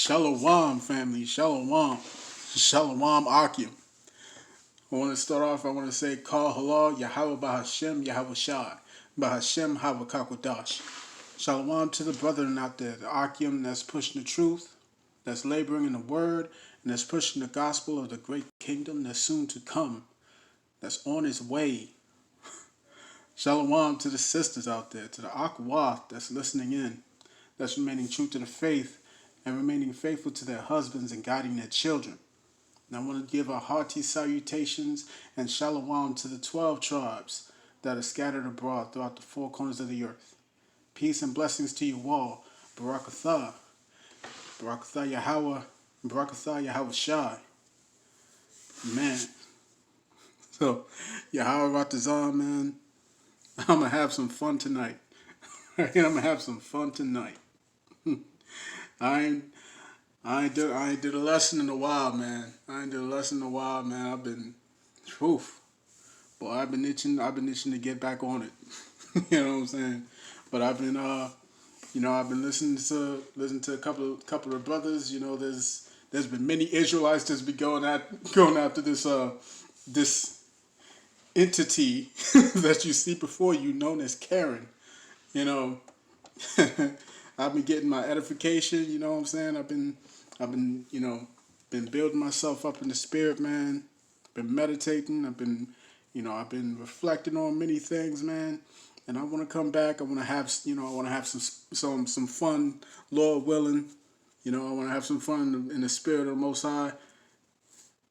Shalom, family. Shalom. Shalom, Akim. I want to start off, I want to say, Call Halal, Yahawah Bahashem, Yahawah Bahashem, Havakakwadash. Shalom to the brethren out there, the Akim that's pushing the truth, that's laboring in the word, and that's pushing the gospel of the great kingdom that's soon to come, that's on its way. Shalom to the sisters out there, to the Yahawah that's listening in, that's remaining true to the faith, and remaining faithful to their husbands and guiding their children. And I want to give a hearty salutations and shalom to the 12 tribes that are scattered abroad throughout the four corners of the earth. Peace and blessings to you all. Barakatha. Barakatha Yahawah. Barakatha Yahawah Shai. Man. So, Yahawah, man. I'm going to have some fun tonight. I'm going to have some fun tonight. I ain't did a lesson in a while, man. I've been, boy, I've been itching to get back on it. You know what I'm saying? But I've been, I've been listening to a couple of brothers. You know, there's been many Israelites that's been going after this entity that you see before you, known as Karen. You know. I've been getting my edification, you know what I'm saying? I've been building myself up in the spirit, man. Been meditating. I've been reflecting on many things, man. And I want to come back. I want to have some fun, Lord willing. You know, I want to have some fun in the spirit of the Most High,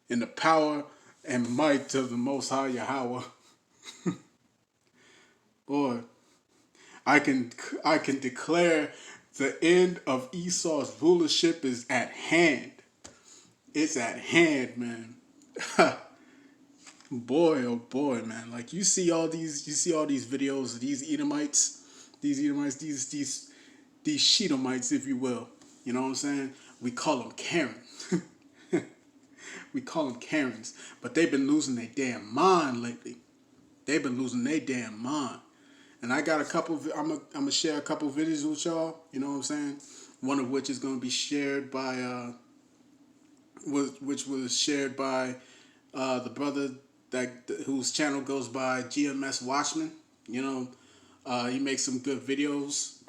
in the power and might of the Most High Yahawah. Boy, I can declare the end of Esau's rulership is at hand. It's at hand, man. Boy, oh boy, man. Like you see all these videos of these Edomites, these Shedemites, if you will. You know what I'm saying? We call them Karen. We call them Karens, but they've been losing their damn mind lately. They've been losing their damn mind. And I got I'm gonna share a couple videos with y'all, you know what I'm saying? One of which is gonna be shared by, which was shared by the brother whose channel goes by GMS Watchman. You know, he makes some good videos.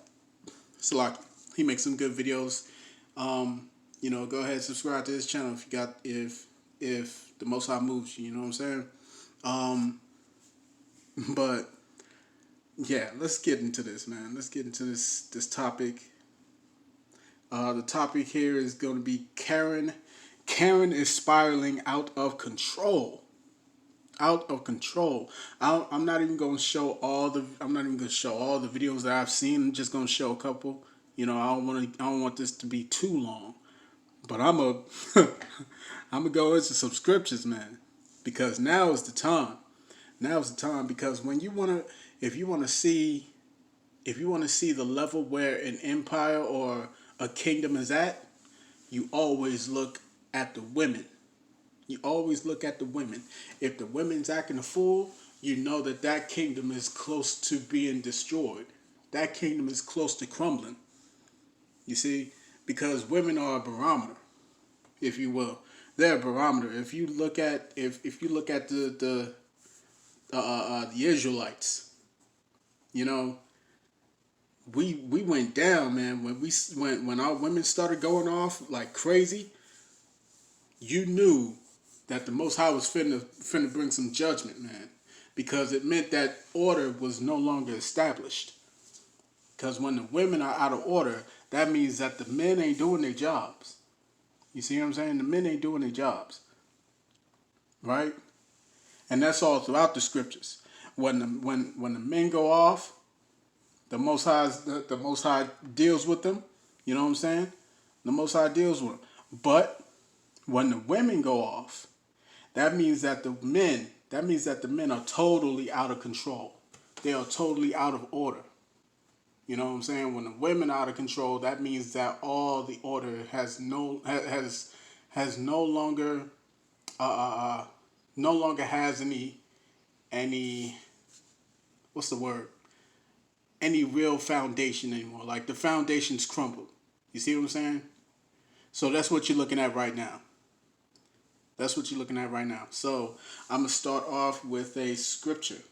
He makes some good videos. You know, go ahead and subscribe to his channel if the Most High moves you. You know what I'm saying? But yeah, let's get into this, man. Let's get into this topic. The topic here is going to be Karen. Karen is spiraling out of control. Out of control. I'm not even going to show all the videos that I've seen. I'm just going to show a couple. You know, I don't want this to be too long. But I'm gonna go into some scriptures, man, because now is the time. Now is the time, because when if you want to see the level where an empire or a kingdom is at, you always look at the women. You always look at the women. If the women's acting a fool, you know that kingdom is close to being destroyed. That kingdom is close to crumbling. You see, because women are a barometer, if you will. They're a barometer. If you look at the Israelites, you know, we went down, man. When our women started going off like crazy, you knew that the Most High was finna bring some judgment, man, because it meant that order was no longer established. Because when the women are out of order, that means that the men ain't doing their jobs. You see what I'm saying? The men ain't doing their jobs, right? And that's all throughout the scriptures. When the men go off, the Most High deals with them. You know what I'm saying? The Most High deals with them. But when the women go off, that means that the men are totally out of control. They are totally out of order. You know what I'm saying? When the women are out of control, that means that all the order has no longer has any what's the word? Any real foundation anymore. Like the foundation's crumbled. You see what I'm saying? So that's what you're looking at right now. That's what you're looking at right now. So I'm going to start off with a scripture.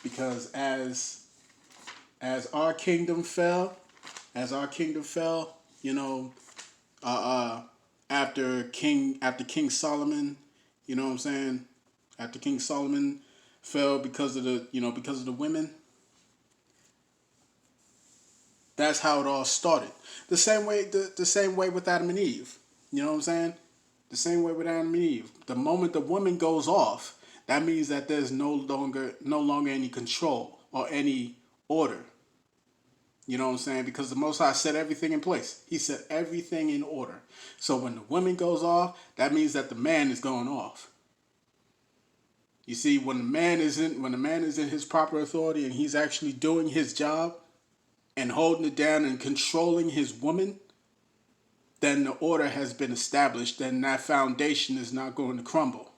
Because as our kingdom fell, you know, after King Solomon, you know what I'm saying? After King Solomon fell because of the women. That's how it all started. The same way with Adam and Eve. You know what I'm saying? The same way with Adam and Eve. The moment the woman goes off, that means that there's no longer any control or any order. You know what I'm saying? Because the Most High set everything in place. He set everything in order. So when the woman goes off, that means that the man is going off. You see, when the man is in his proper authority and he's actually doing his job and holding it down and controlling his woman, then the order has been established. Then that foundation is not going to crumble.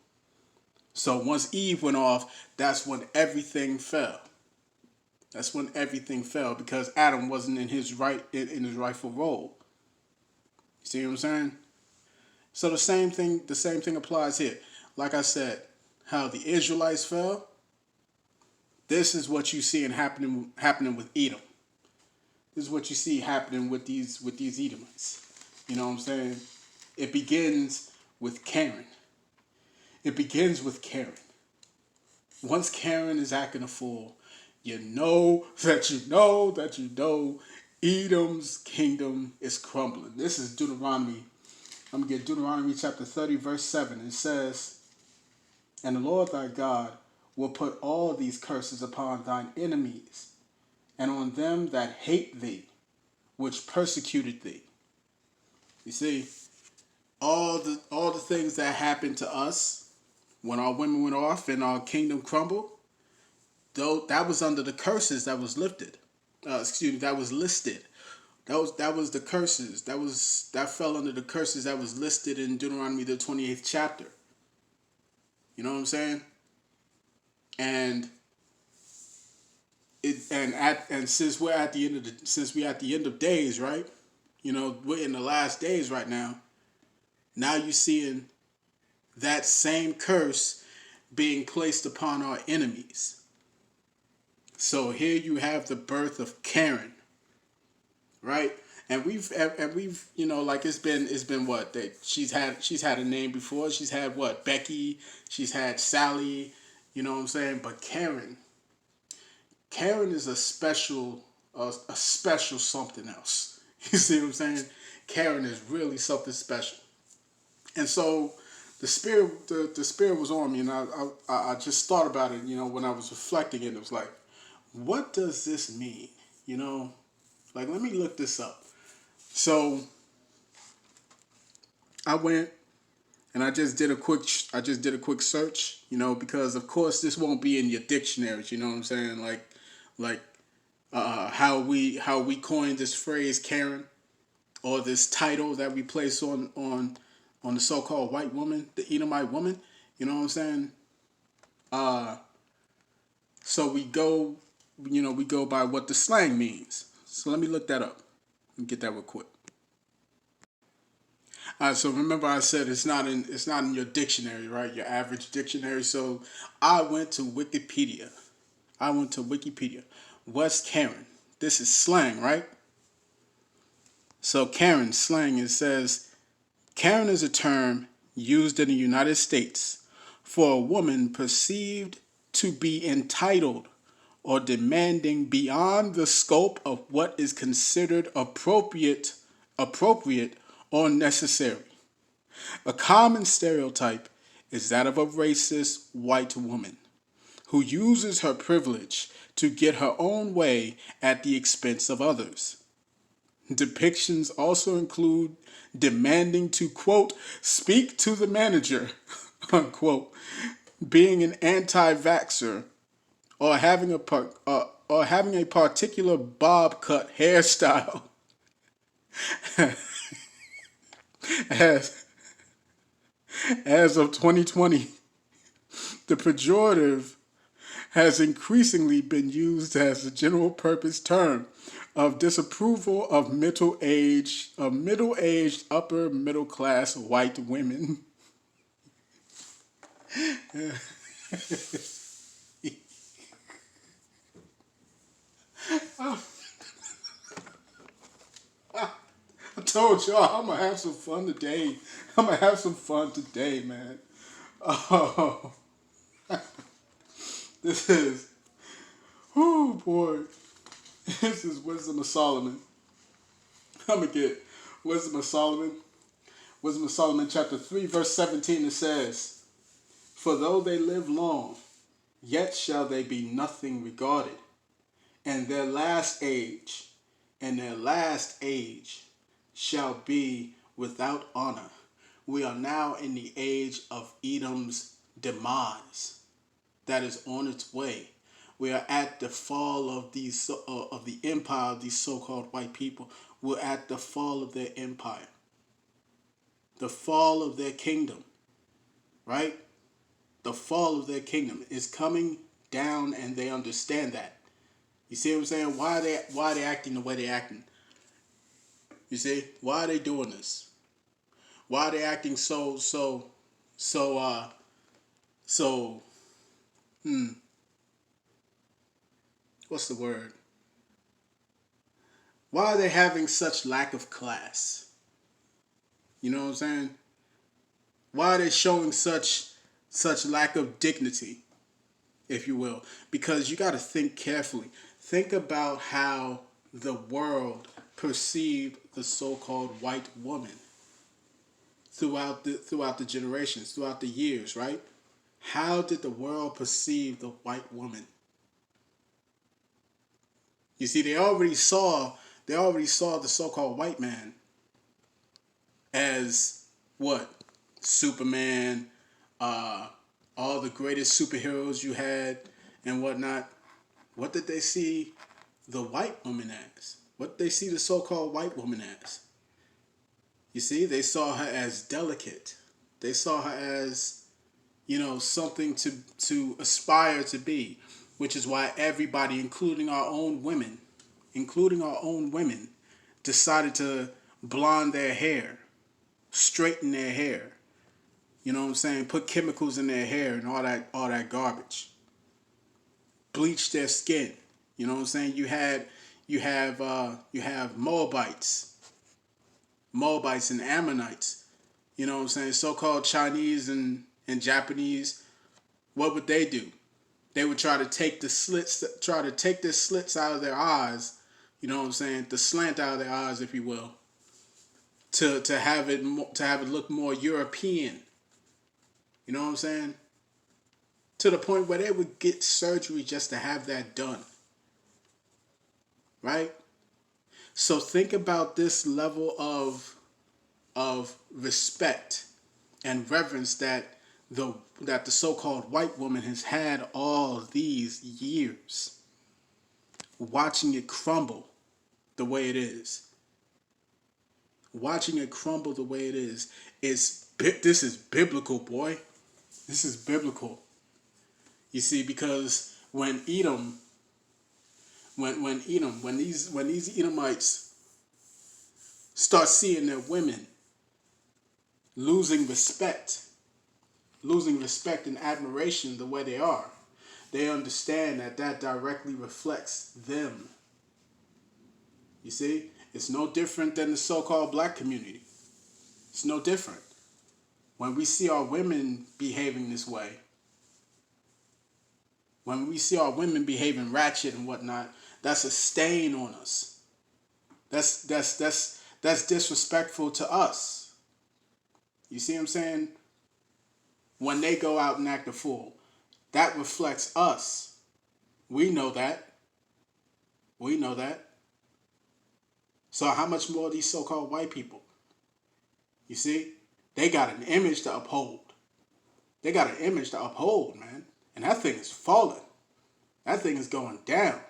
So once Eve went off, that's when everything fell. That's when everything fell because Adam wasn't in his rightful role. You see what I'm saying? So the same thing applies here. Like I said, how the Israelites fell. This is what you see happening with Edom. This is what you see happening with these Edomites. You know what I'm saying? It begins with Karen. Once Karen is acting a fool, you know Edom's kingdom is crumbling. This is Deuteronomy. I'm going to get Deuteronomy chapter 30, verse 7. It says, "And the Lord thy God will put all these curses upon thine enemies, and on them that hate thee, which persecuted thee." You see, all the things that happened to us when our women went off and our kingdom crumbled, though that was under the curses that was lifted. That was listed. That was the curses. That fell under the curses that was listed in Deuteronomy the 28th chapter. You know what I'm saying? And since we're at the end of days, right? You know, we're in the last days right now. Now you're seeing that same curse being placed upon our enemies. So here you have the birth of Karen, right? And we've you know, like it's been what, that she's had a name before. She's had what, Becky, she's had Sally, you know what I'm saying? But Karen is a special something else. You see what I'm saying? Karen is really something special. And so the spirit was on me, and I just thought about it, you know, when I was reflecting, and it was like, what does this mean? You know, like, let me look this up. So I went and I just did a quick search, you know, because of course this won't be in your dictionaries, you know what I'm saying? Like how we coined this phrase Karen, or this title that we place on the so-called white woman, the Edomite woman, you know what I'm saying? So we go by what the slang means. So let me look that up and get that real quick. So remember I said it's not in your dictionary, right? Your average dictionary. So I went to Wikipedia. What's Karen? This is slang, right? So Karen, slang, it says, Karen is a term used in the United States for a woman perceived to be entitled or demanding beyond the scope of what is considered appropriate or necessary. A common stereotype is that of a racist white woman who uses her privilege to get her own way at the expense of others. Depictions also include demanding to, quote, speak to the manager, unquote, being an anti-vaxxer, or having a particular bob cut hairstyle as of 2020. The pejorative has increasingly been used as a general purpose term of disapproval of middle-aged upper middle class white women. I told y'all I'm gonna have some fun today. I'm gonna have some fun today, man. Oh, this is, oh boy, this is Wisdom of Solomon. I'm gonna get Wisdom of Solomon. Wisdom of Solomon chapter 3 verse 17, it says, "For though they live long, yet shall they be nothing regarded, and their last age shall be without honor." We are now in the age of Edom's demise that is on its way. We are at the fall of the empire of these so-called white people. We're at the fall of their empire, the fall of their kingdom, right? The fall of their kingdom is coming down, and they understand that. You see what I'm saying? Why are they acting the way they're acting? You see? Why are they doing this? Why are they acting what's the word? Why are they having such lack of class? You know what I'm saying? Why are they showing such lack of dignity, if you will? Because you got to think carefully. Think about how the world perceived the so-called white woman throughout the generations, throughout the years, right? How did the world perceive the white woman? You see, they already saw the so-called white man as what? Superman, all the greatest superheroes you had and whatnot. What did they see the white woman as? What did they see the so-called white woman as? You see, they saw her as delicate. They saw her as, something to aspire to be, which is why everybody, including our own women, decided to blonde their hair, straighten their hair. You know what I'm saying? Put chemicals in their hair and all that garbage. Bleach their skin. You know what I'm saying? You have Moabites and Ammonites. You know what I'm saying? So-called Chinese and Japanese. What would they do? They would try to take the slits out of their eyes. You know what I'm saying? The slant out of their eyes, if you will, to have it look more European. You know what I'm saying? To the point where they would get surgery just to have that done. Right? So think about this level of respect and reverence that the so-called white woman has had all these years. Watching it crumble the way it is. Watching it crumble the way it is this is biblical, boy. This is biblical. You see, because when these Edomites start seeing their women losing respect and admiration the way they are, they understand that directly reflects them. You see, it's no different than the so-called black community. It's no different. When we see our women behaving this way, when we see our women behaving ratchet and whatnot, that's a stain on us. That's disrespectful to us. You see what I'm saying? When they go out and act a fool, that reflects us. We know that. We know that. So how much more these so-called white people? You see? They got an image to uphold. They got an image to uphold, man. And that thing is falling. That thing is going down.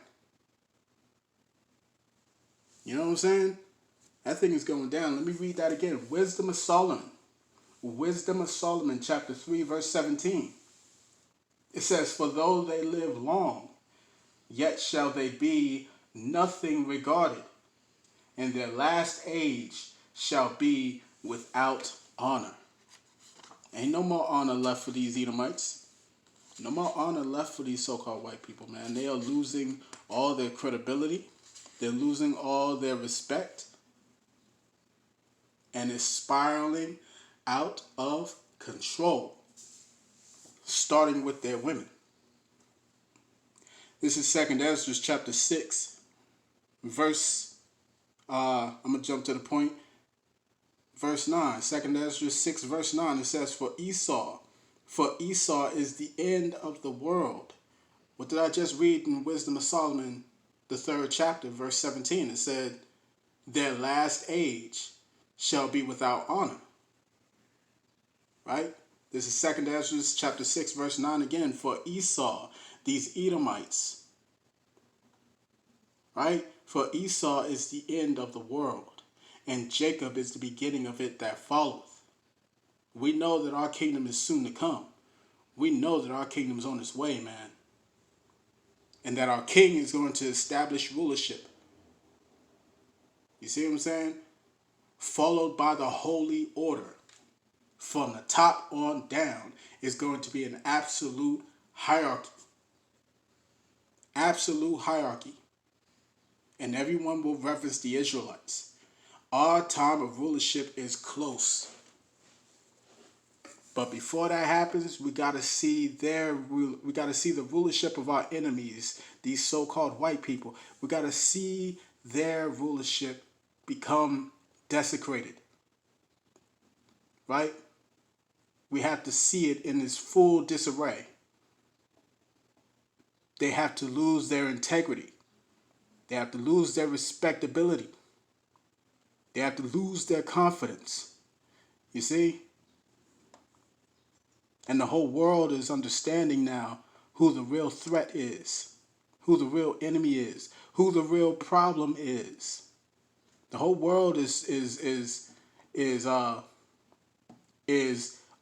You know what I'm saying? That thing is going down. Let me read that again. Wisdom of Solomon. Wisdom of Solomon, chapter 3, verse 17. It says, for though they live long, yet shall they be nothing regarded, and their last age shall be without honor. Ain't no more honor left for these Edomites. No more honor left for these so-called white people, man. They are losing all their credibility. They're losing all their respect. And it's spiraling out of control, starting with their women. This is 2 Ezra chapter 6, verse, I'm going to jump to the point, verse 9. 2 Ezra 6, verse 9, it says, for Esau is the end of the world. What did I just read in Wisdom of Solomon, the 3rd chapter, verse 17? It said, their last age shall be without honor. Right? This is 2 Ezra chapter 6, verse 9 again. For Esau, these Edomites, right? For Esau is the end of the world, and Jacob is the beginning of it that followeth. We know that our kingdom is soon to come. We know that our kingdom is on its way, man. And that our king is going to establish rulership. You see what I'm saying? Followed by the holy order. From the top on down is going to be an absolute hierarchy. Absolute hierarchy. And everyone will reverence the Israelites. Our time of rulership is close. But before that happens, we gotta see the rulership of our enemies, these so-called white people. We gotta see their rulership become desecrated. Right? We have to see it in its full disarray. They have to lose their integrity. They have to lose their respectability. They have to lose their confidence. You see? And the whole world is understanding now who the real threat is, who the real enemy is, who the real problem is. The whole world is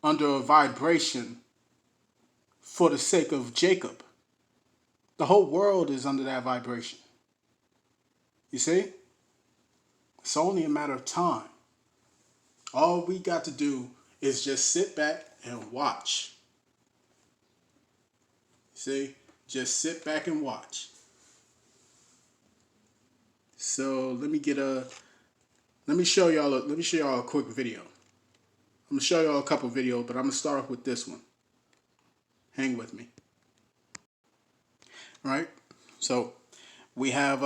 under a vibration for the sake of Jacob. The whole world is under that vibration. You see? It's only a matter of time. All we got to do is just sit back and watch. See? Just sit back and watch. So let me show y'all a quick video. I'm gonna show y'all a couple videos, but I'm gonna start off with this one. Hang with me. All right? So we have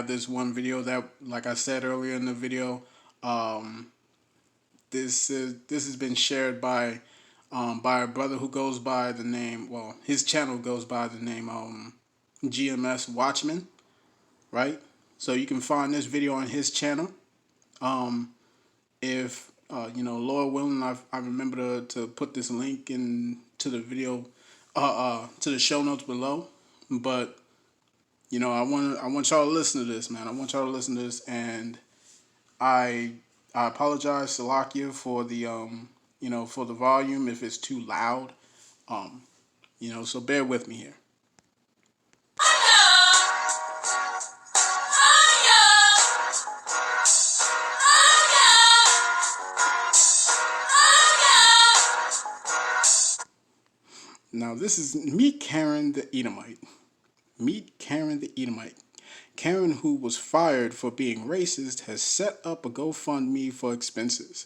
this one video that, like I said earlier in the video, this has been shared by a brother who goes by the name, well, his channel goes by the name GMS Watchman, right? So you can find this video on his channel. If Lord willing, I remember to put this link into the video, to the show notes below. But I want y'all to listen to this, man. I want y'all to listen to this, and I apologize, Salakia, for the for the volume if it's too loud. So bear with me here. Now this is meet Karen the Edomite. Meet Karen the Edomite. Karen, who was fired for being racist, has set up a GoFundMe for expenses.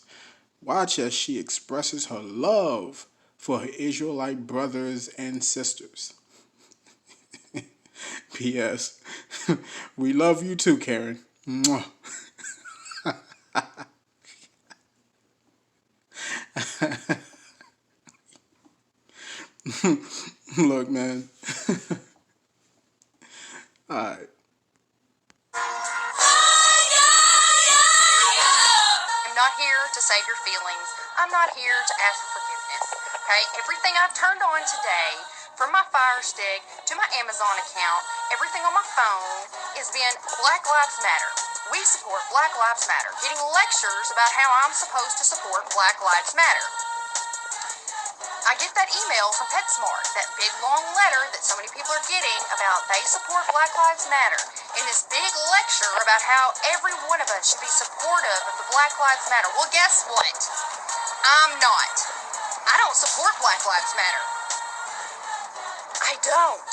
Watch as she expresses her love for her Israelite brothers and sisters. P.S. We love you too, Karen. Mwah. Look, man. All right. I'm not here to save your feelings. I'm not here to ask for forgiveness. Okay? Everything I've turned on today, from my Fire Stick to my Amazon account, everything on my phone is being Black Lives Matter. We support Black Lives Matter. Getting lectures about how I'm supposed to support Black Lives Matter. I get that email from PetSmart, that big long letter that so many people are getting about they support Black Lives Matter, and this big lecture about how every one of us should be supportive of the Black Lives Matter. Well, guess what? I'm not. I don't support Black Lives Matter. I don't.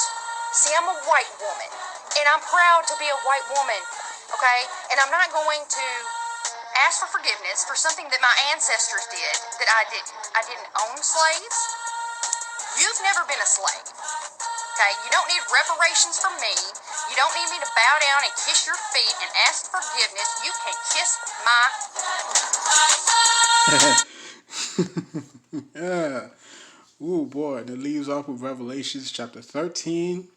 See, I'm a white woman, and I'm proud to be a white woman, okay? And I'm not going to ask for forgiveness for something that my ancestors did that I didn't. I didn't own slaves. You've never been a slave, okay? You don't need reparations from me. You don't need me to bow down and kiss your feet and ask forgiveness. You can kiss my... Yeah. Ooh, boy. And it leaves off with Revelations chapter 13,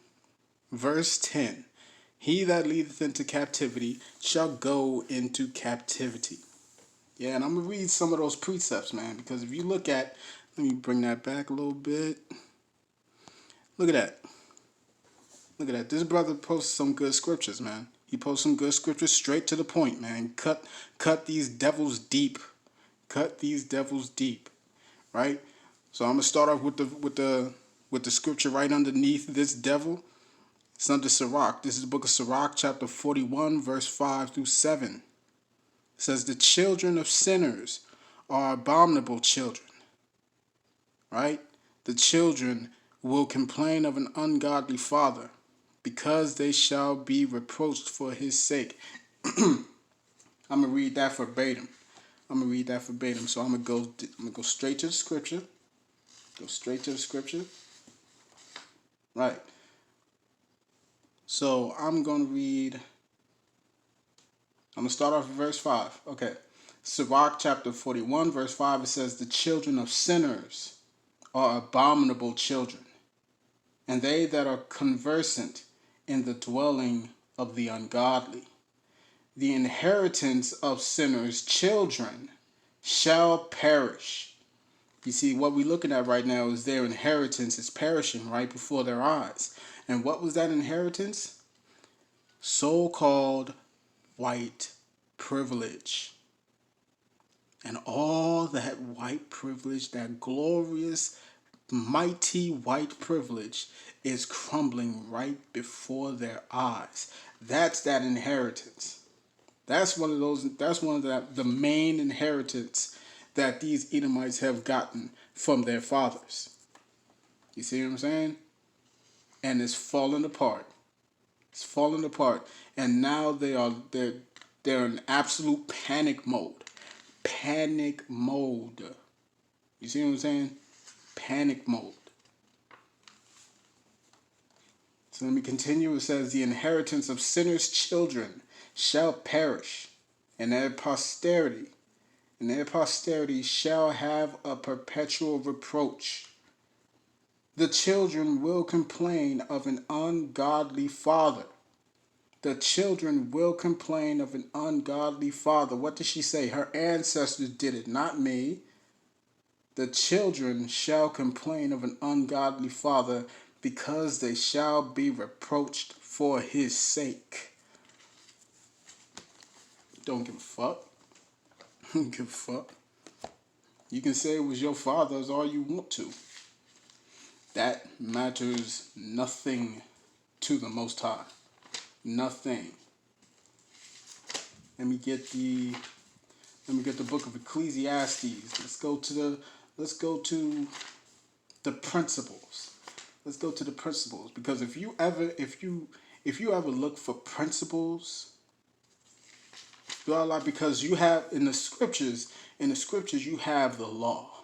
verse 10. He that leadeth into captivity shall go into captivity. Yeah, and I'm going to read some of those precepts, man, because if you look at, let me bring that back a little bit. Look at that. Look at that. This brother posted some good scriptures, man. He posted some good scriptures straight to the point, man. Cut these devils deep. Cut these devils deep, right? So I'm gonna start off with the scripture right underneath this devil. It's under Sirach. This is the book of Sirach, chapter 41, verse 5 through 7. It says, the children of sinners are abominable children, right? The children will complain of an ungodly father, because they shall be reproached for his sake. I'm gonna read that verbatim. So I'm gonna go straight to the scripture. Go straight to the scripture. Right. So I'm gonna start off with verse 5. Okay. Sirach chapter 41, verse 5, it says, the children of sinners are abominable children, and they that are conversant in the dwelling of the ungodly. The inheritance of sinners' children shall perish. You see, what we're looking at right now is their inheritance is perishing right before their eyes. And what was that inheritance? So-called white privilege. And all that white privilege, that glorious, mighty white privilege is crumbling right before their eyes. That's that inheritance. That's one of the main inheritance that these Edomites have gotten from their fathers. You see what I'm saying? And it's falling apart. It's falling apart. And now they're in absolute panic mode. Panic mode. You see what I'm saying? Panic mode. So let me continue. It says, the inheritance of sinners' children shall perish, and their posterity shall have a perpetual reproach. The children will complain of an ungodly father. The children will complain of an ungodly father. What does she say? Her ancestors did it, not me. The children shall complain of an ungodly father, because they shall be reproached for his sake. Don't give a fuck. Don't give a fuck. You can say it was your father's all you want to. That matters nothing to the Most High. Nothing. Let me get the book of Ecclesiastes. Let's go to the principles. Let's go to the principles, because if you ever look for principles, because you have in the scriptures you have the law.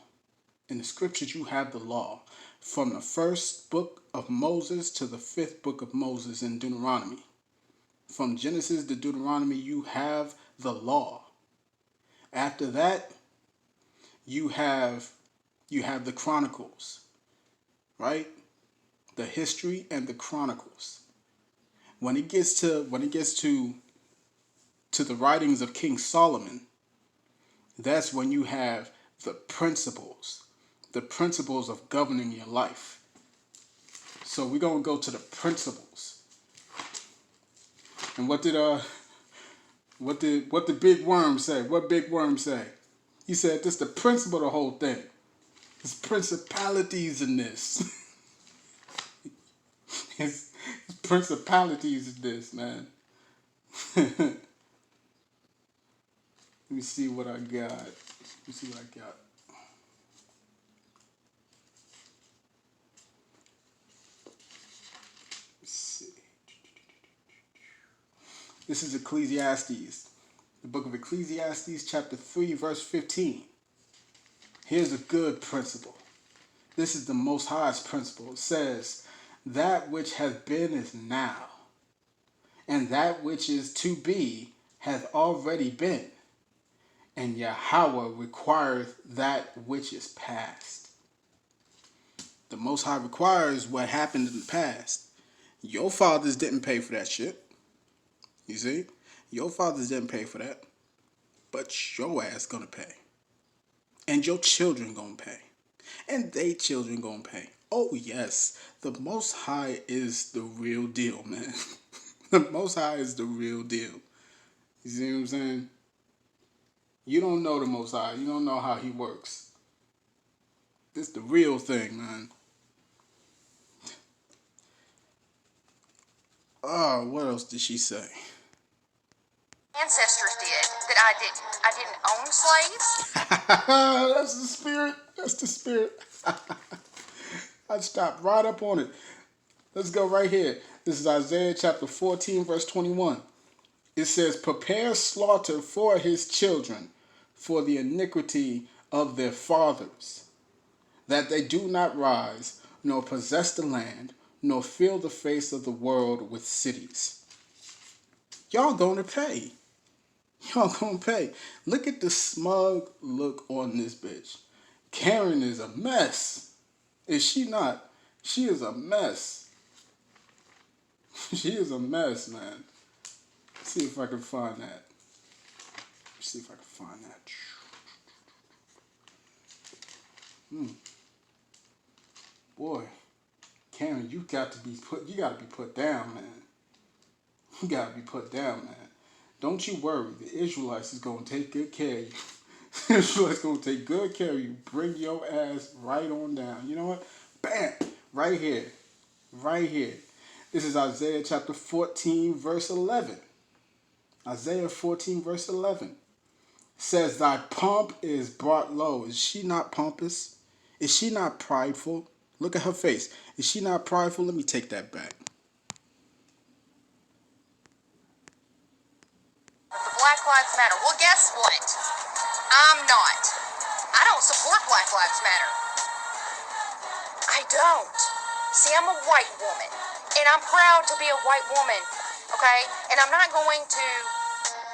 In the scriptures you have the law, from the first book of Moses to the fifth book of Moses in Deuteronomy. From Genesis to Deuteronomy you have the law. After that you have the Chronicles, right? The history and the Chronicles. When it gets to the writings of King Solomon, that's when you have the principles of governing your life. So we're going to go to the principles. And what did Big Worm say? What Big Worm say? He said this is the principle of the whole thing. There's principalities in this. There's principalities in this, man. Let me see what I got. Let me see what I got. Let's see. This is Ecclesiastes. The book of Ecclesiastes, chapter 3, verse 15. Here's a good principle. This is the Most High's principle. It says, that which has been is now, and that which is to be hath already been, and Yahawah requireth that which is past. The Most High requires what happened in the past. Your fathers didn't pay for that shit. You see? Your fathers didn't pay for that. But your ass gonna pay. And your children gonna pay. And they children gonna pay. Oh yes, the Most High is the real deal, man. The Most High is the real deal. You see what I'm saying? You don't know the Most High. You don't know how he works. This the real thing, man. Oh, what else did she say? Ancestors did that I didn't. I didn't own slaves. That's the spirit. That's the spirit. I stopped right up on it. Let's go right here. This is Isaiah chapter 14, verse 21. It says, prepare slaughter for his children for the iniquity of their fathers, that they do not rise, nor possess the land, nor fill the face of the world with cities. Y'all gonna pay. Y'all gonna pay. Look at the smug look on this bitch. Karen is a mess. Is she not? She is a mess. She is a mess, man. Let's see if I can find that. Let's see if I can find that. Boy, Karen, you gotta be put down, man. You gotta be put down, man. Don't you worry. The Israelites is gonna take good care of you. The Israelites gonna take good care of you. Bring your ass right on down. You know what? Bam! Right here. Right here. This is Isaiah chapter 14, verse 11. Isaiah 14, verse 11. Says, thy pomp is brought low. Is she not pompous? Is she not prideful? Look at her face. Is she not prideful? Let me take that back. The Black Lives Matter. Well, guess what? I'm not. I don't support Black Lives Matter. I don't. See, I'm a white woman, and I'm proud to be a white woman, okay? And I'm not going to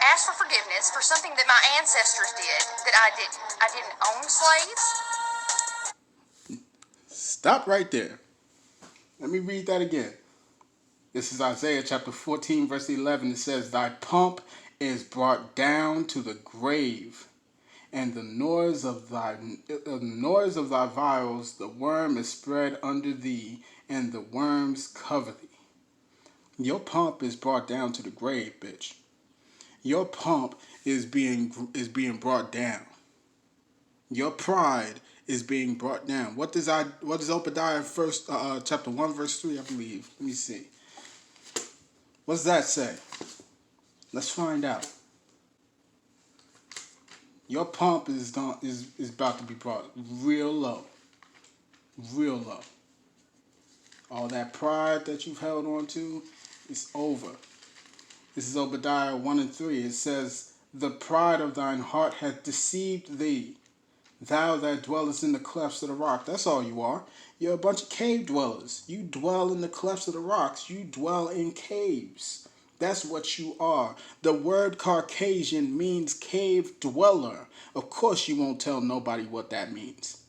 ask for forgiveness for something that my ancestors did that I didn't. I didn't own slaves. Stop right there. Let me read that again. This is Isaiah chapter 14, verse 11. It says, thy pomp is brought down to the grave, and the noise of thy vials, the worm is spread under thee, and the worms cover thee. Your pomp is brought down to the grave, bitch. Your pomp is being brought down. Your pride is being brought down. What does Obadiah first chapter 1 verse 3, I believe. Let me see. What does that say? Let's find out. Your pomp is about to be brought real low. Real low. All that pride that you've held on to is over. This is Obadiah 1 and 3. It says, the pride of thine heart hath deceived thee, thou that dwellest in the clefts of the rock. That's all you are. You're a bunch of cave dwellers. You dwell in the clefts of the rocks. You dwell in caves. That's what you are. The word Caucasian means cave dweller. Of course you won't tell nobody what that means.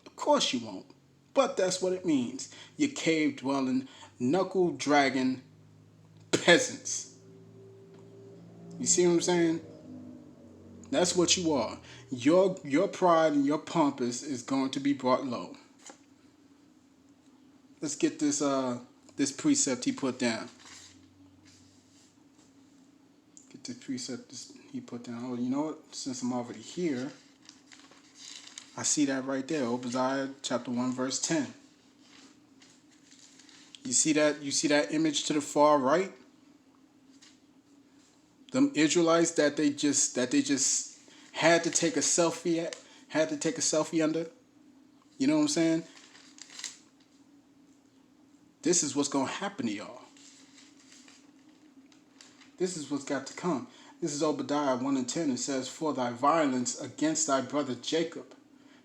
Of course you won't. But that's what it means. You cave dwelling, knuckle dragging peasants. You see what I'm saying? That's what you are. Your pride and your pomp is going to be brought low. Let's get this precept he put down. Get this precept he put down. Oh, you know what? Since I'm already here, I see that right there. Obadiah chapter 1 verse 10. You see that? You see that image to the far right? Them Israelites that they just had to take a selfie at, had to take a selfie under. You know what I'm saying? This is what's going to happen to y'all. This is what's got to come. This is Obadiah 1 and 10. It says, "For thy violence against thy brother Jacob,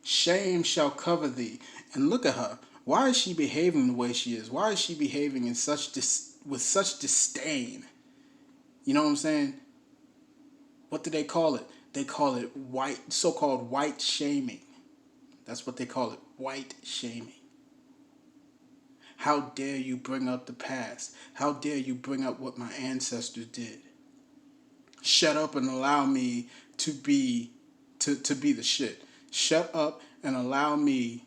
shame shall cover thee." And look at her. Why is she behaving the way she is? Why is she behaving in with such disdain? You know what I'm saying? What do they call it? They call it so-called white shaming. That's what they call it, white shaming. How dare you bring up the past? How dare you bring up what my ancestors did? Shut up and allow me to be the shit. Shut up and allow me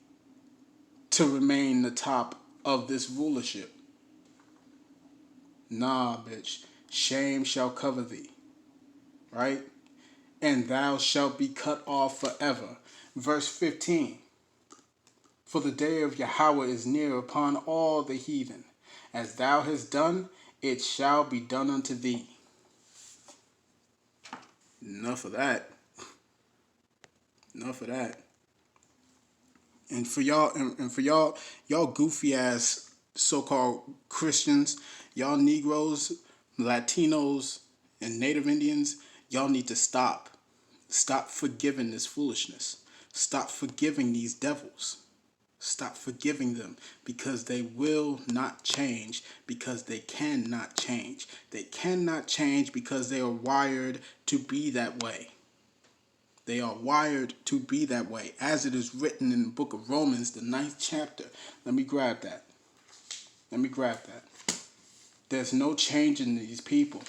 to remain the top of this rulership. Nah, bitch. Shame shall cover thee. Right? And thou shalt be cut off forever. Verse 15. For the day of Yahawah is near upon all the heathen. As thou hast done, it shall be done unto thee. Enough of that. Enough of that. And for y'all goofy ass so-called Christians, y'all Negroes, Latinos, and Native Indians, y'all need to stop. Stop forgiving this foolishness. Stop forgiving these devils. Stop forgiving them, because they will not change, because they cannot change. They cannot change because they are wired to be that way. They are wired to be that way, as it is written in the book of Romans, the 9th chapter. Let me grab that. Let me grab that. There's no change in these people.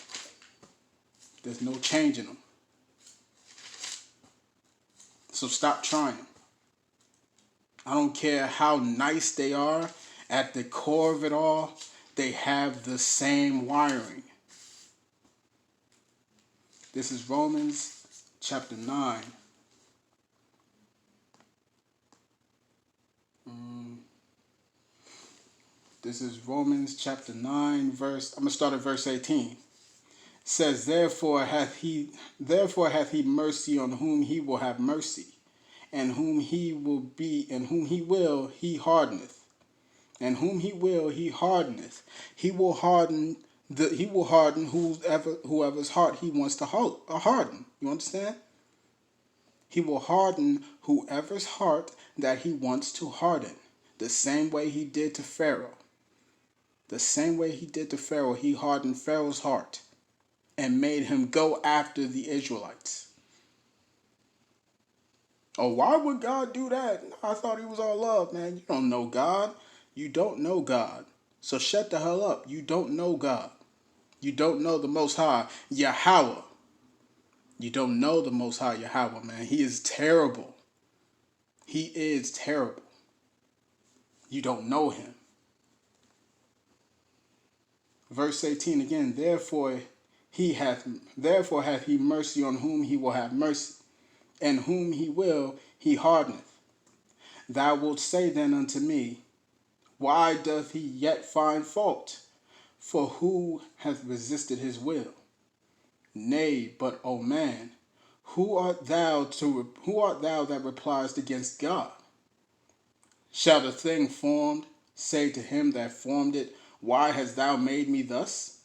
There's no change in them. So stop trying. I don't care how nice they are. At the core of it all, they have the same wiring. This is Romans chapter 9. This is Romans chapter 9 verse. I'm going to start at verse 18. It says, Therefore hath he mercy on whom he will have mercy, and whom he will he hardeneth. And whom he will he hardeneth. He will harden whoever's heart he wants to harden. You understand? He will harden whoever's heart that he wants to harden. The same way he did to Pharaoh. The same way he did to Pharaoh, he hardened Pharaoh's heart and made him go after the Israelites. Oh, why would God do that? I thought he was all love, man. You don't know God. You don't know God. So shut the hell up. You don't know God. You don't know the Most High, Yahawah. You don't know the Most High, Yahawah, man. He is terrible. He is terrible. You don't know him. Verse 18 again, Therefore hath he mercy on whom he will have mercy, and whom he will he hardeneth. Thou wilt say then unto me, Why doth he yet find fault? For who hath resisted his will? Nay, but, O man, who art thou that repliest against God? Shall the thing formed say to him that formed it, Why hast thou made me thus?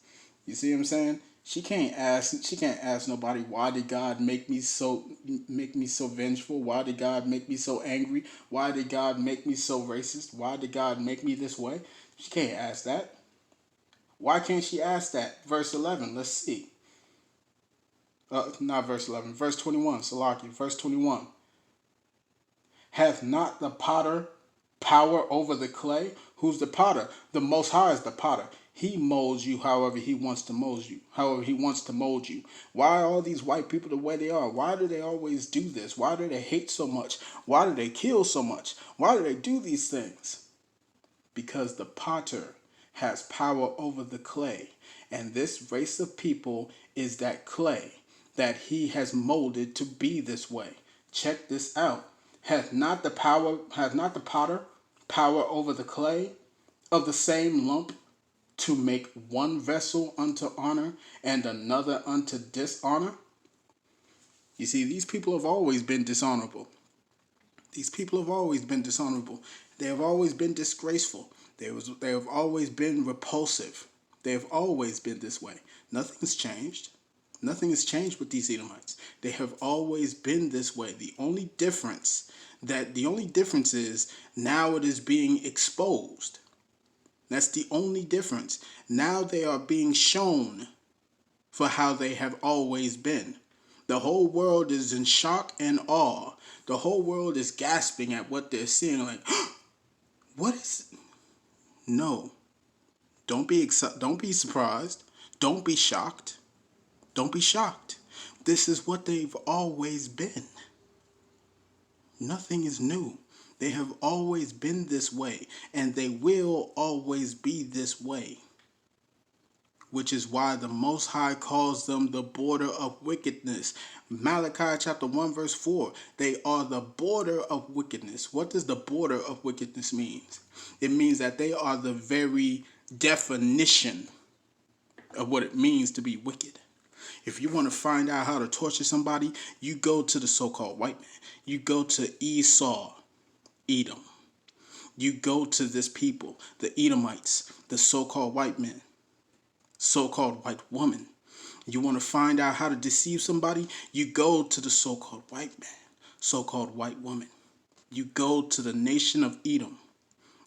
You see what I'm saying? She can't ask nobody, why did God make me so vengeful? Why did God make me so angry? Why did God make me so racist? Why did God make me this way? She can't ask that. Why can't she ask that? Verse 11, let's see. Not verse 11, verse 21, Salaki, verse 21. Hath not the potter power over the clay? Who's the potter? The Most High is the potter. He molds you however he wants to mold you. Why are all these white people the way they are? Why do they always do this? Why do they hate so much? Why do they kill so much? Why do they do these things? Because the potter has power over the clay. And this race of people is that clay that he has molded to be this way. Check this out. Hath not the potter power over the clay of the same lump to make one vessel unto honor and another unto dishonor? You see, these people have always been dishonorable. These people have always been dishonorable. They have always been disgraceful. They have always been repulsive. They have always been this way. Nothing has changed. Nothing has changed with these Edomites. They have always been this way. The only difference is now it is being exposed. That's the only difference. Now they are being shown for how they have always been. The whole world is in shock and awe. The whole world is gasping at what they're seeing, like, what is it? No. Don't be surprised. Don't be shocked. Don't be shocked. This is what they've always been. Nothing is new. They have always been this way, and they will always be this way. Which is why the Most High calls them the border of wickedness. Malachi chapter 1 verse 4. They are the border of wickedness. What does the border of wickedness mean? It means that they are the very definition of what it means to be wicked. If you want to find out how to torture somebody, you go to the so-called white man. You go to Esau, Edom. You go to this people, the Edomites, the so-called white men, so-called white woman. You want to find out how to deceive somebody, you go to the so-called white man, so-called white woman. You go to the nation of Edom.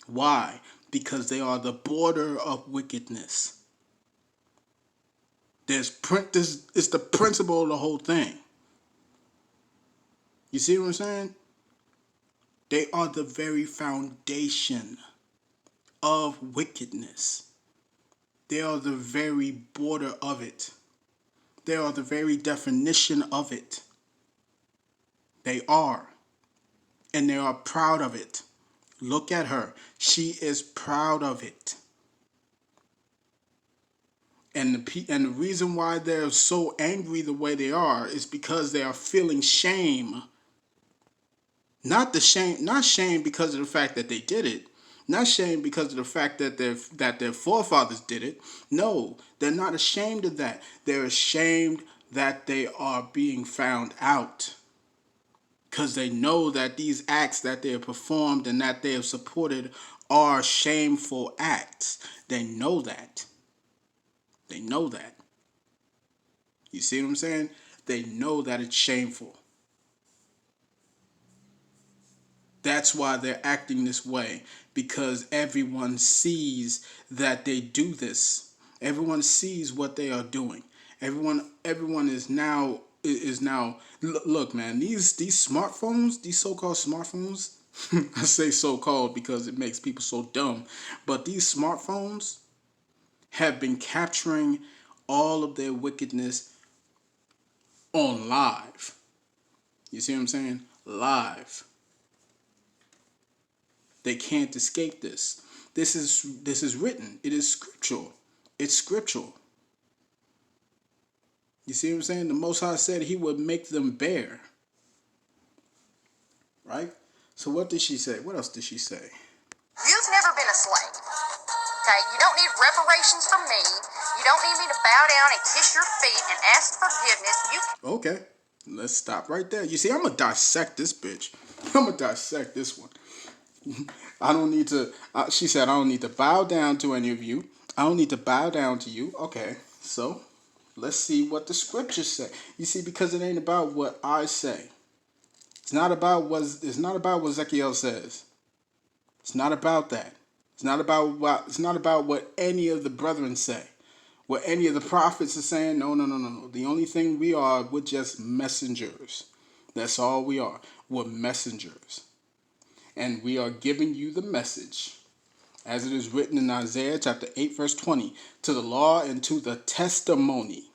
Why? Because they are the border of wickedness. It's the principle of the whole thing. You see what I'm saying? They are the very foundation of wickedness. They are the very border of it. They are the very definition of it. They are. And they are proud of it. Look at her. She is proud of it. And the reason why they're so angry the way they are is because they are feeling shame. Not shame because of the fact that they did it. Not shame because of the fact that their forefathers did it. No, they're not ashamed of that. They're ashamed that they are being found out. Because they know that these acts that they have performed and that they have supported are shameful acts. They know that. They know that. You see what I'm saying? They know that it's shameful. That's why they're acting this way, because everyone sees that they do this. Everyone sees what they are doing. Everyone is now look, man, these smartphones, these so-called smartphones, I say so-called because it makes people so dumb, but these smartphones have been capturing all of their wickedness on live. You see what I'm saying? Live. They can't escape this. This is written. It is scriptural. It's scriptural. You see what I'm saying? The Most High said he would make them bear. Right? So what did she say? What else did she say? You've never been a slave. Okay? You don't need reparations from me. You don't need me to bow down and kiss your feet and ask forgiveness. Okay. Let's stop right there. You see, I'm going to dissect this bitch. I'm going to dissect this one. I don't need to, she said, I don't need to bow down to any of you. I don't need to bow down to you. Okay, so let's see what the scriptures say. You see, because it ain't about what I say. It's not about what Ezekiel says. It's not about that. It's not about what any of the brethren say. What any of the prophets are saying. No. The only thing we are, we're just messengers. That's all we are. We're messengers. And we are giving you the message, as it is written in Isaiah chapter 8, verse 20, to the law and to the testimony.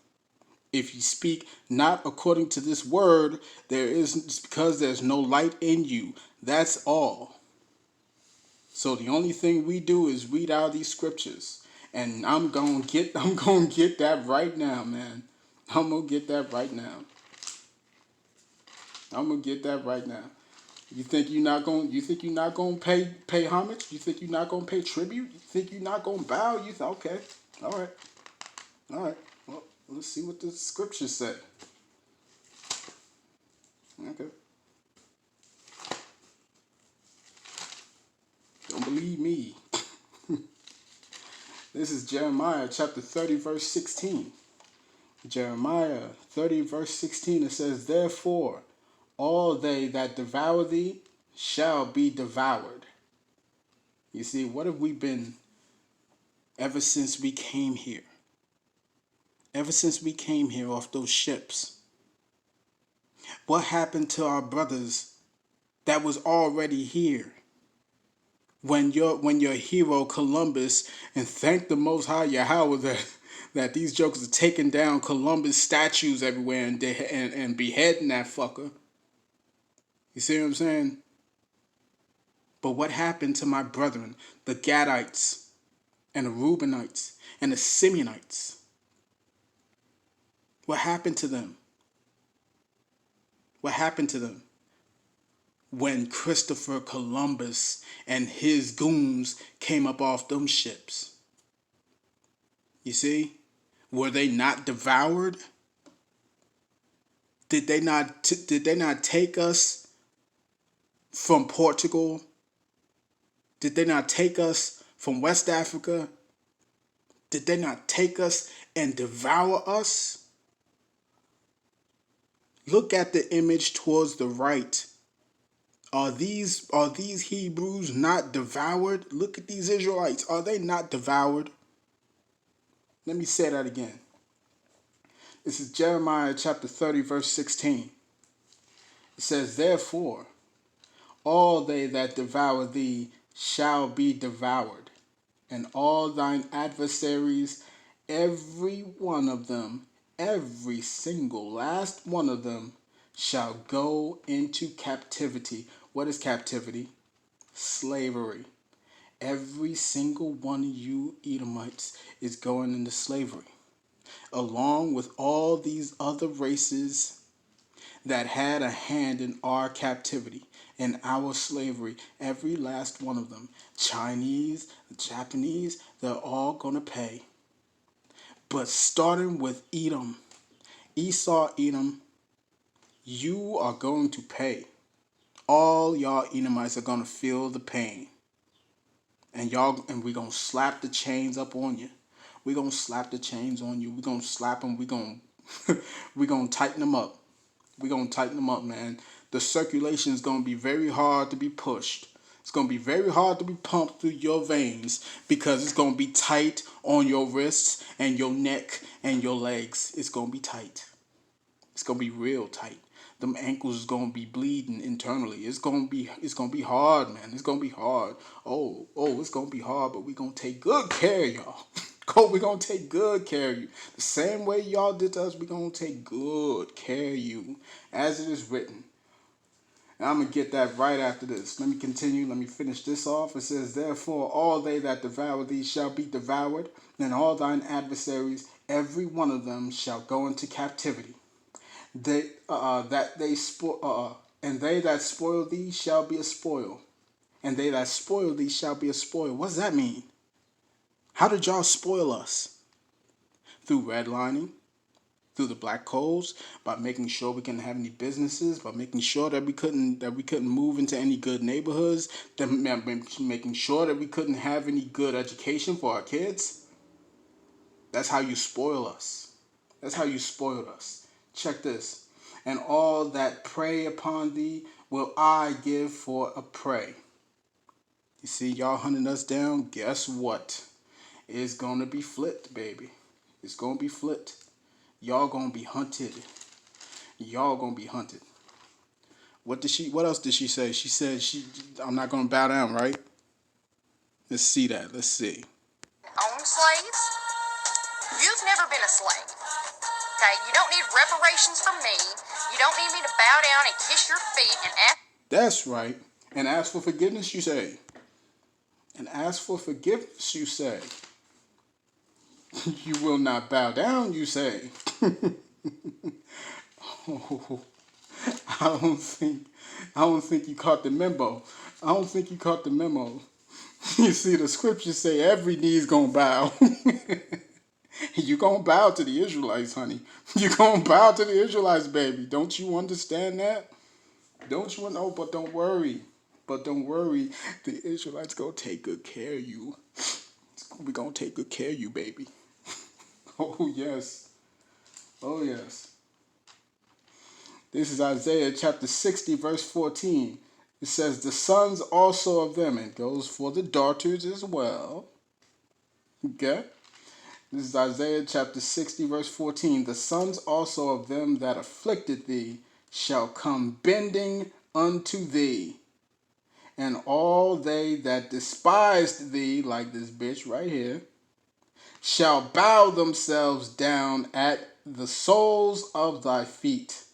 If you speak not according to this word, it's because there's no light in you. That's all. So the only thing we do is read out these scriptures. And I'm gonna get that right now, man. I'm gonna get that right now. You think you're not gonna pay homage? You think you're not gonna pay tribute? You think you're not gonna bow? Okay, all right, all right. Well, let's see what the scriptures say. Okay. Don't believe me. This is Jeremiah chapter 30, verse 16. Jeremiah 30, verse 16, it says, therefore, all they that devour thee shall be devoured. You see, what have we been ever since we came here? Ever since we came here off those ships? What happened to our brothers that was already here? When your hero Columbus, and thank the Most High Yahawah that these jokers are taking down Columbus statues everywhere and beheading that fucker. You see what I'm saying? But what happened to my brethren, the Gadites and the Reubenites and the Simeonites? What happened to them? What happened to them? When Christopher Columbus and his goons came up off them ships. You see? Were they not devoured? Did they not take us from Portugal? Did they not take us from West Africa? Did they not take us and devour us? Look at the image towards the right. Are these Hebrews not devoured? Look at these Israelites. Are they not devoured? Let me say that again. This is Jeremiah chapter 30, verse 16. It says, therefore, all they that devour thee shall be devoured, and all thine adversaries, every one of them, every single last one of them, shall go into captivity. What is captivity? Slavery. Every single one of you Edomites is going into slavery, along with all these other races that had a hand in our captivity, in our slavery. Every last one of them. Chinese, Japanese, they're all going to pay. But starting with Edom, Esau, Edom, you are going to pay. All y'all Edomites are going to feel the pain. And we're going to slap the chains up on you. We're going to slap the chains on you. We're going to slap them. We're going to tighten them up. We're going to tighten them up, man. The circulation is going to be very hard to be pushed. It's going to be very hard to be pumped through your veins because it's going to be tight on your wrists and your neck and your legs. It's going to be tight. It's going to be real tight. Them ankles is going to be bleeding internally. It's going to be hard, man. It's going to be hard. Oh, it's going to be hard, but we're going to take good care of y'all. We're going to take good care of you. The same way y'all did to us, we're going to take good care of you, as it is written. And I'm going to get that right after this. Let me continue. Let me finish this off. It says, therefore, all they that devour thee shall be devoured, and all thine adversaries, every one of them shall go into captivity. And they that spoil thee shall be a spoil, and they that spoil thee shall be a spoil. What does that mean? How did y'all spoil us? Through redlining, through the black codes, by making sure we couldn't have any businesses, by making sure that we couldn't move into any good neighborhoods, making sure that we couldn't have any good education for our kids. That's how you spoil us. That's how you spoiled us. Check this. And all that prey upon thee will I give for a prey. You see, y'all hunting us down, guess what? It's going to be flipped, baby. It's going to be flipped. Y'all going to be hunted. Y'all going to be hunted. What else did she say? She said I'm not going to bow down, right? Let's see that. Let's see. Own slaves? You've never been a slave. Okay? You don't need reparations from me. You don't need me to bow down and kiss your feet and ask. That's right. And ask for forgiveness, you say. And ask for forgiveness, you say. You will not bow down, you say. Oh, I don't think you caught the memo. I don't think you caught the memo. You see, the scriptures say every knee's gonna bow. You gonna bow to the Israelites, honey. You gonna bow to the Israelites, baby. Don't you understand that? Don't you know? But don't worry. But don't worry. The Israelites gonna take good care of you. We gonna take good care of you, baby. Oh yes. Oh yes. This is Isaiah chapter 60, verse 14. It says, the sons also of them, and it goes for the daughters as well. Okay? This is Isaiah chapter 60, verse 14. The sons also of them that afflicted thee shall come bending unto thee, and all they that despised thee, like this bitch right here, shall bow themselves down at the soles of thy feet.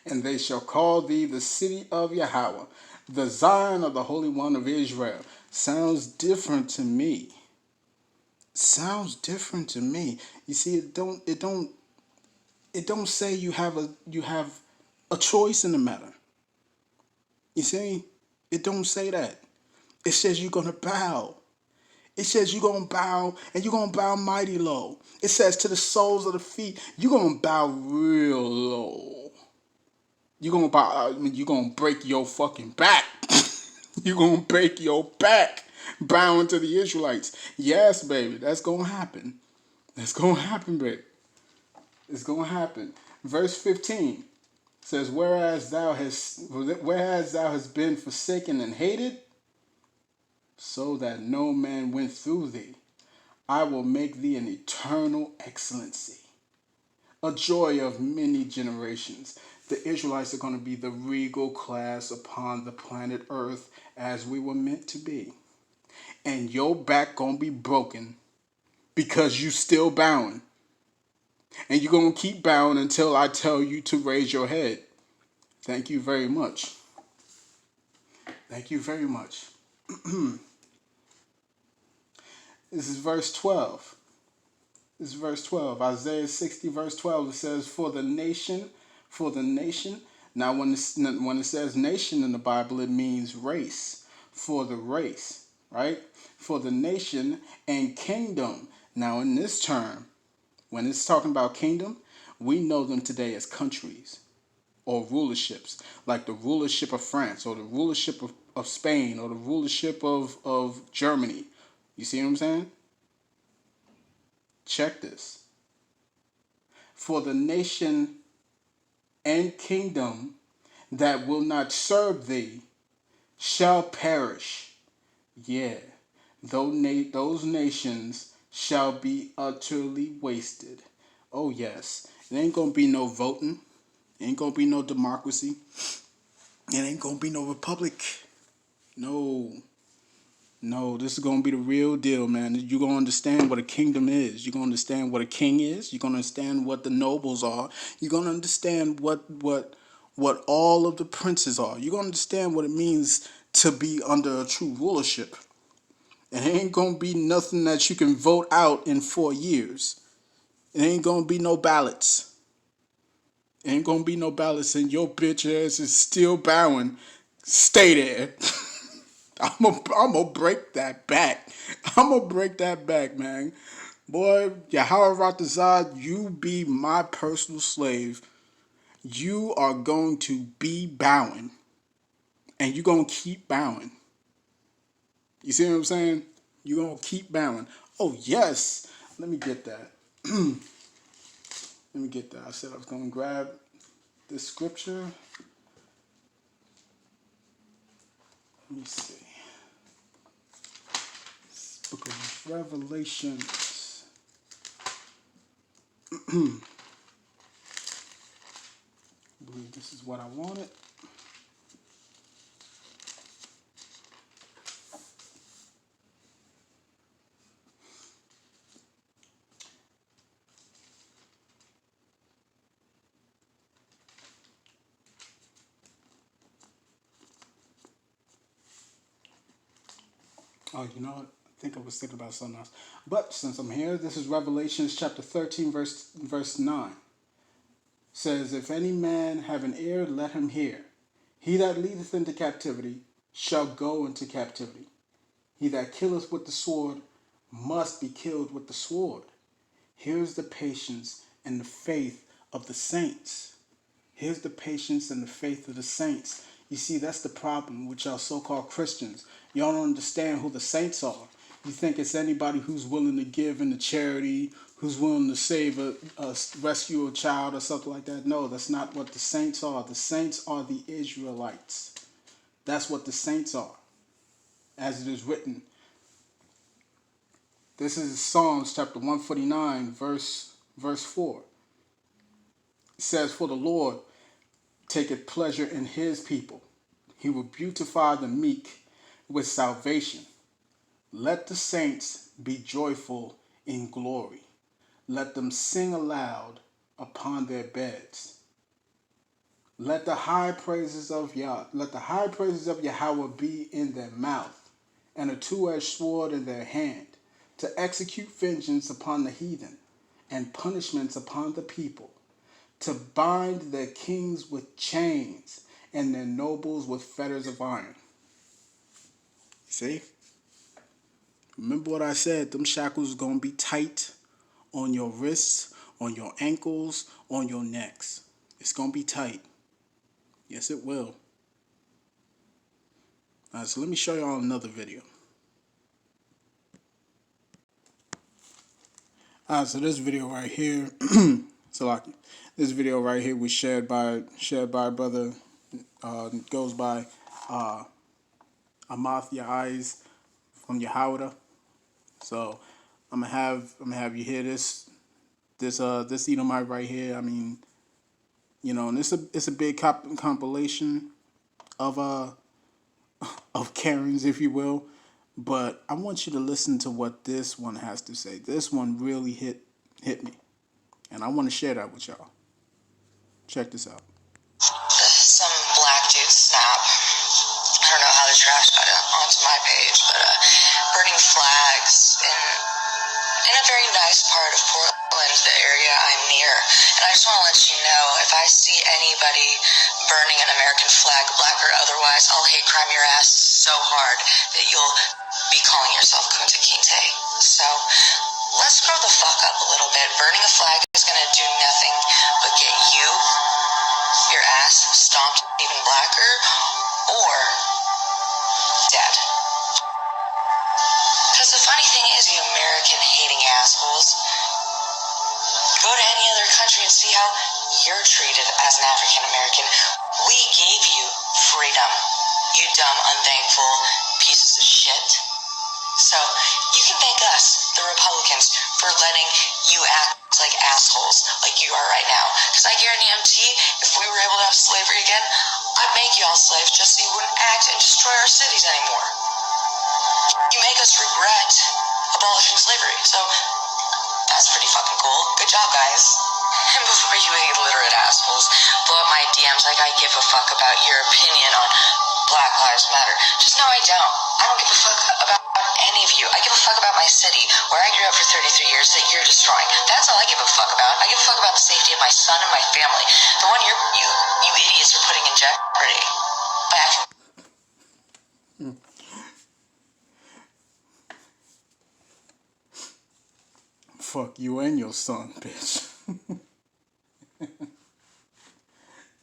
And they shall call thee the city of Yahawah, the Zion of the Holy One of Israel. Sounds different to me. Sounds different to me. You see, it don't say you have a choice in the matter. You see, it don't say that. It says you're gonna bow. It says you're going to bow, and you're going to bow mighty low. It says to the soles of the feet, you're going to bow real low. You're going to bow, you're going to break your fucking back. You're going to break your back bowing to the Israelites. Yes, baby, that's going to happen. That's going to happen, baby. It's going to happen. Verse 15 says, whereas thou hast been forsaken and hated, so that no man went through thee, I will make thee an eternal excellency, a joy of many generations. The Israelites are going to be the regal class upon the planet Earth as we were meant to be. And your back going to be broken because you still bowing. And you're going to keep bowing until I tell you to raise your head. Thank you very much. Thank you very much. This is verse 12. This is verse 12. Isaiah 60, verse 12. It says, for the nation. Now, when it says nation in the Bible, it means race. For the race, right? For the nation and kingdom. Now, in this term, when it's talking about kingdom, we know them today as countries or rulerships, like the rulership of France or the rulership of Spain or the rulership of Germany. You see what I'm saying? Check this. For the nation and kingdom that will not serve thee shall perish. Yeah, those nations shall be utterly wasted. Oh yes, it ain't gonna be no voting. It ain't gonna be no democracy. It ain't gonna be no republic. No, this is going to be the real deal, man. You're going to understand what a kingdom is. You're going to understand what a king is. You're going to understand what the nobles are. You're going to understand what all of the princes are. You're going to understand what it means to be under a true rulership. It ain't going to be nothing that you can vote out in 4 years. It ain't going to be no ballots. It ain't going to be no ballots, and your bitch ass is still bowing. Stay there. I'm gonna break that back. I'm gonna break that back, man. Boy, Yahawah, you be my personal slave. You are going to be bowing. And you're gonna keep bowing. You see what I'm saying? You're gonna keep bowing. Oh, yes. Let me get that. Let me get that. I said I was gonna grab this scripture. Let me see. Book of Revelations. I believe this is what I wanted. Oh, you know what? I think I was thinking about something else. But since I'm here, this is Revelations chapter 13, verse 9. says, if any man have an ear, let him hear. He that leadeth into captivity shall go into captivity. He that killeth with the sword must be killed with the sword. Here's the patience and the faith of the saints. Here's the patience and the faith of the saints. You see, that's the problem with y'all so-called Christians. Y'all don't understand who the saints are. You think it's anybody who's willing to give into charity, who's willing to save rescue a child or something like that. No, that's not what the saints are. The saints are the Israelites. That's what the saints are, as it is written. This is Psalms chapter 149, verse 4. It says, for the Lord taketh pleasure in his people. He will beautify the meek with salvation. Let the saints be joyful in glory. Let them sing aloud upon their beds. Let the high praises of Yahawah be in their mouth, and a two-edged sword in their hand, to execute vengeance upon the heathen, and punishments upon the people, to bind their kings with chains, and their nobles with fetters of iron. See? Remember what I said, them shackles are going to be tight on your wrists, on your ankles, on your necks. It's going to be tight. Yes, it will. Alright, so let me show y'all another video. Alright, so this video right here, this video right here was shared by a brother, goes by Yahawah from Yahawah. So I'm gonna have you hear this Edomite right here. I mean, you know, and it's a big compilation of Karens, if you will. But I want you to listen to what this one has to say. This one really hit me, and I want to share that with y'all. Check this out. Some black dude snap. I don't know how the trash got onto my page, but burning flags in a very nice part of Portland, the area I'm near. And I just want to let you know, if I see anybody burning an American flag, black or otherwise, I'll hate crime your ass so hard that you'll be calling yourself Kunta Kinte. So let's grow the fuck up a little bit. Burning a flag is going to do nothing but get you, your ass, stomped even blacker, or dead. Because the funny thing is, you American-hating assholes, go to any other country and see how you're treated as an African-American. We gave you freedom, you dumb, unthankful pieces of shit. So you can thank us, the Republicans, for letting you act like assholes like you are right now. Because I guarantee if we were able to have slavery again, I'd make you all slaves just so you wouldn't act and destroy our cities anymore. You make us regret abolishing slavery, so that's pretty fucking cool. Good job, guys. And before you illiterate assholes blow up my DMs like I give a fuck about your opinion on Black Lives Matter, just know I don't. I don't give a fuck about any of you. I give a fuck about my city, where I grew up for 33 years, that you're destroying. That's all I give a fuck about. I give a fuck about the safety of my son and my family. The one you idiots are putting in jeopardy by acting. Fuck you and your son, bitch.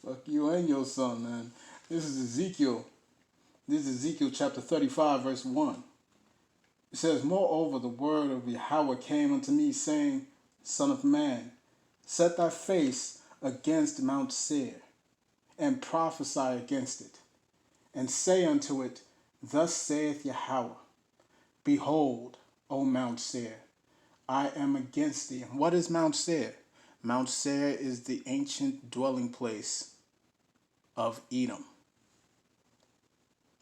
Fuck you and your son, man. This is Ezekiel. This is Ezekiel chapter 35, verse 1. It says, moreover, the word of Yahawah came unto me, saying, Son of man, set thy face against Mount Seir, and prophesy against it, and say unto it, Thus saith Yahawah, Behold, O Mount Seir, I am against thee. What is Mount Seir? Mount Seir is the ancient dwelling place of Edom,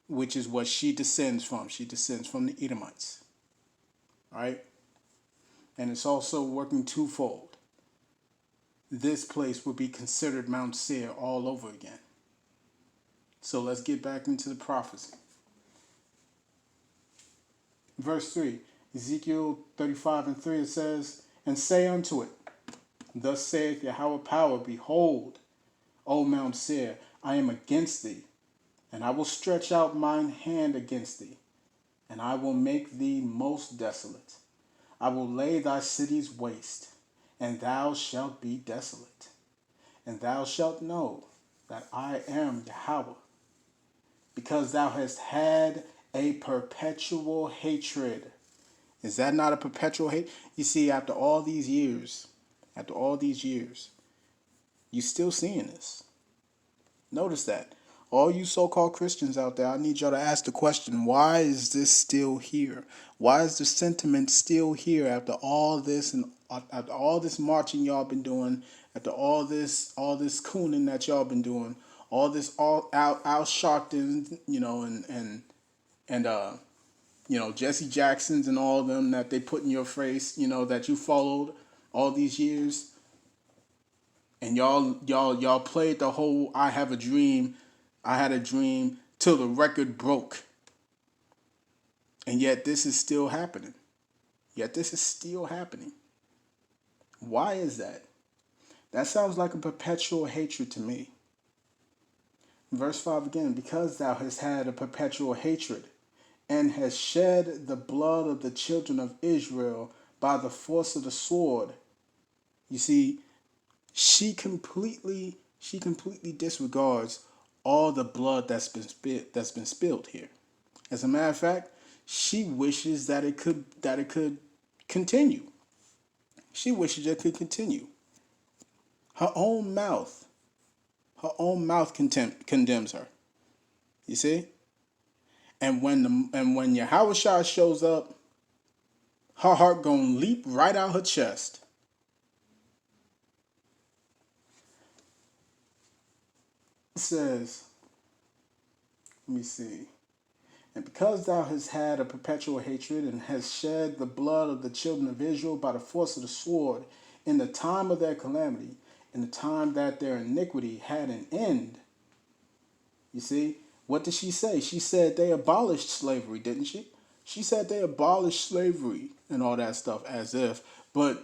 which is what she descends from. She descends from the Edomites. Right? And it's also working twofold. This place will be considered Mount Seir all over again. So let's get back into the prophecy. Verse 3, Ezekiel 35 and 3, it says, And say unto it, Thus saith Yahweh power, behold, O Mount Seir, I am against thee, and I will stretch out mine hand against thee, and I will make thee most desolate. I will lay thy cities waste, and thou shalt be desolate. And thou shalt know that I am Yahawah, because thou hast had a perpetual hatred. Is that not a perpetual hate? You see, after all these years, you still seeing this. Notice that. All you so-called Christians out there, I need y'all to ask the question, why is this still here? Why is the sentiment still here after all this and after all this marching y'all been doing, after all this cooning that y'all been doing, all this Al Sharpton, and Jesse Jacksons and all of them that they put in your face, that you followed all these years. And y'all played the whole I had a dream till the record broke. And yet this is still happening. Why is that? That sounds like a perpetual hatred to me. Verse 5 again, because thou hast had a perpetual hatred, and hast shed the blood of the children of Israel by the force of the sword. You see, she completely disregards all the blood that's been spilled here. As a matter of fact, she wishes that it could continue. She wishes it could continue. Her own mouth condemns her. You see? And when Yahawah shows up, her heart gonna leap right out her chest. It says, let me see. And because thou hast had a perpetual hatred and hast shed the blood of the children of Israel by the force of the sword in the time of their calamity, in the time that their iniquity had an end. You see, what did she say? She said they abolished slavery, didn't she? She said they abolished slavery and all that stuff as if, but,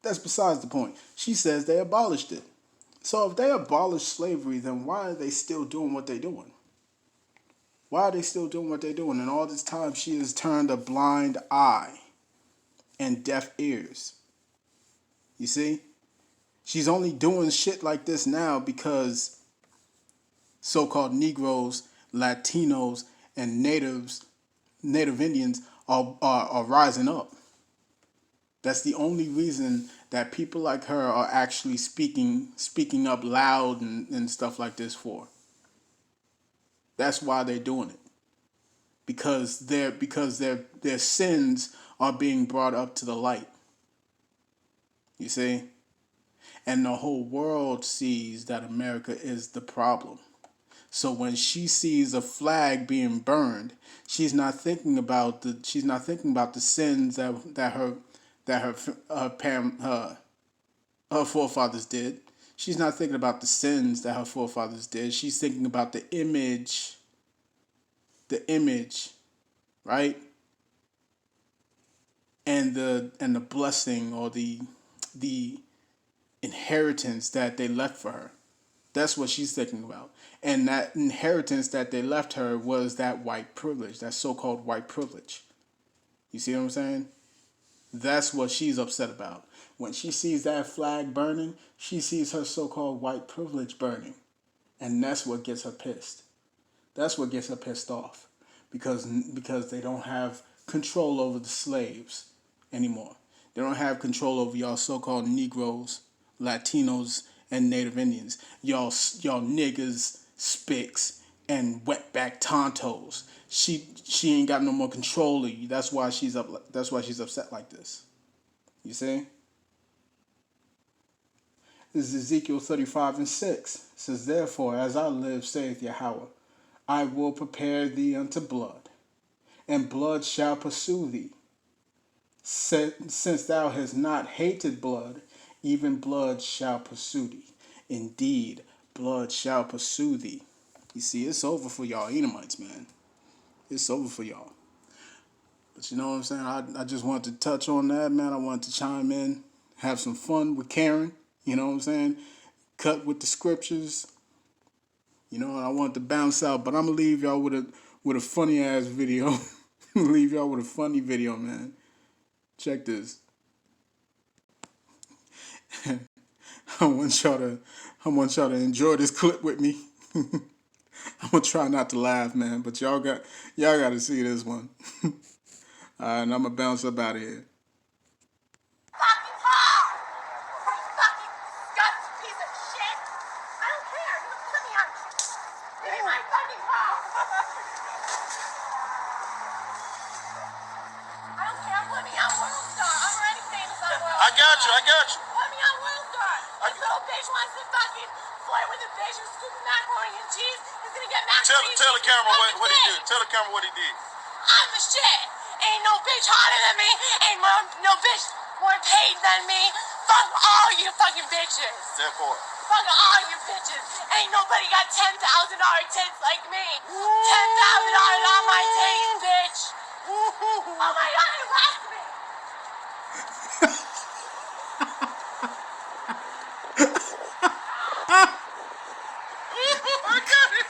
that's besides the point. She says they abolished it. So if they abolished slavery, then why are they still doing what they're doing? Why are they still doing what they're doing? And all this time she has turned a blind eye and deaf ears. You see? She's only doing shit like this now because so-called Negroes, Latinos, and Native Indians are rising up. That's the only reason that people like her are actually speaking up loud and stuff like this for. That's why they're doing it. Because their sins are being brought up to the light. You see? And the whole world sees that America is the problem. So when she sees a flag being burned, she's not thinking about the sins that her forefathers did. She's not thinking about the sins that her forefathers did. She's thinking about the image, right? And the blessing or the inheritance that they left for her. That's what she's thinking about. And that inheritance that they left her was that white privilege, that so-called white privilege. You see what I'm saying? That's what she's upset about. When she sees that flag burning, she sees her so-called white privilege burning. And that's what gets her pissed. That's what gets her pissed off. Because they don't have control over the slaves anymore. They don't have control over y'all so-called Negroes, Latinos, and Native Indians. Y'all niggas, spicks, and wetback tontos. She ain't got no more control of you. That's why she's upset like this. You see? This is Ezekiel 35:6. It says, therefore, as I live, saith Yahawah, I will prepare thee unto blood, and blood shall pursue thee. Since thou hast not hated blood, even blood shall pursue thee. Indeed, blood shall pursue thee. You see, it's over for y'all Edomites, man. It's over for y'all. But you know what I'm saying? I just wanted to touch on that, man. I wanted to chime in, have some fun with Karen. You know what I'm saying? Cut with the scriptures. You know, and I wanted to bounce out, but I'm gonna leave y'all with a funny ass video. I'm gonna leave y'all with a funny video, man. Check this. I want y'all to enjoy this clip with me. I'm gonna try not to laugh, man, but y'all got to see this one. All right, and I'm gonna bounce up out of here. Fucking Paul! You fucking disgusting piece of shit! I don't care. You put me on. Give me my fucking Paul! I don't care. Put me on World Star. I'm already famous on World Star. I got you. Put me on World Star. This little bitch wants to fucking flirt with a bitch who's scooping macaroni and cheese. He's gonna get macaroni and cheese. Tell the camera what he did. Tell the camera what he did. I'm the shit. Ain't no bitch hotter than me. Ain't no bitch more paid than me. Fuck all you fucking bitches. Therefore. Fuck all you bitches. Ain't nobody got $10,000 tits like me. $10,000 on my titties, bitch. Oh my god, you left me. I got it.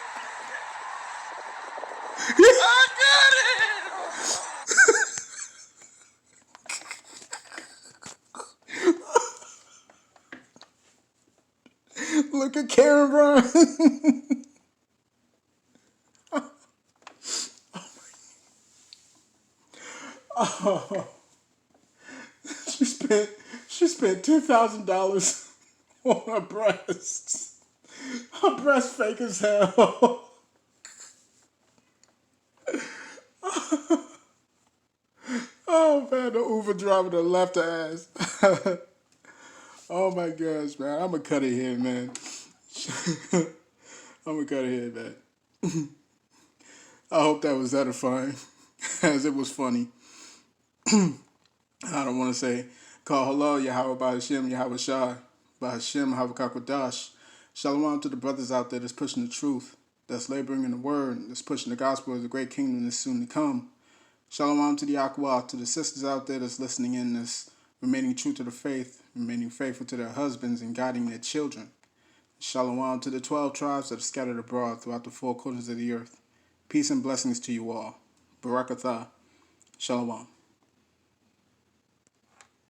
I got it. Look at Karen Bryan. Oh, she spent $10,000 on her breasts. Her breast fake as hell. Oh man, the Uber driver that left her ass. Oh my gosh, man. I'm gonna cut it here, man. I'm gonna cut it here, man. I hope that was edifying, as it was funny. I don't want to say, call hello, Yahawah Ba'Hashem, Yahawah Shah, Ba'Hashem, Havakakwadash. Shalom to the brothers out there that's pushing the truth, that's laboring in the word, that's pushing the gospel of the great kingdom that's soon to come. Shalom to the Yahawah, to the sisters out there that's listening in, that's remaining true to the faith, remaining faithful to their husbands and guiding their children. Shalom to the 12 tribes that are scattered abroad throughout the four corners of the earth. Peace and blessings to you all. Barakatah. Shalom.